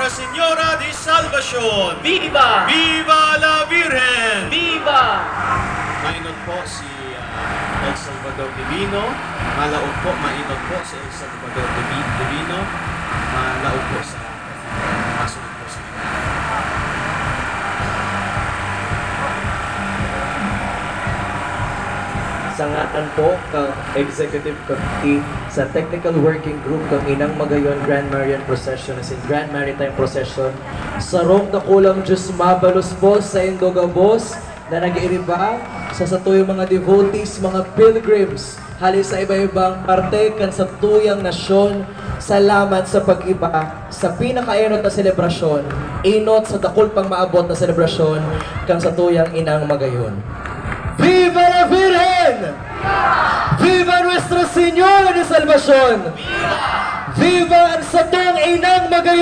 Nuestra Señora de Salvación. Viva! Viva la Virgen! Viva! Mainod po si El Salvador Divino. Malaog po, mainod po si El Salvador Divino. Malaog po sa masunod po sa inyo. Sa ngatan po kang Executive Committee sa Technical Working Group kang Inang Magayon Grand Marian Procession as in Grand Maritime Procession sa Rome na kulang Diyos mabalos po sa Indogabos na nag-iiriba sa tuyong mga devotees, mga pilgrims halis sa iba-ibang parte kan sa tuyang nasyon. Salamat sa pag-iba sa pinakainot na selebrasyon, inot sa dakol pang maabot na selebrasyon kang sa tuyang Inang Magayon. Viva la Virgen! Viva Nuestra Señora de Salvación! Viva ang satong Inang Magayon!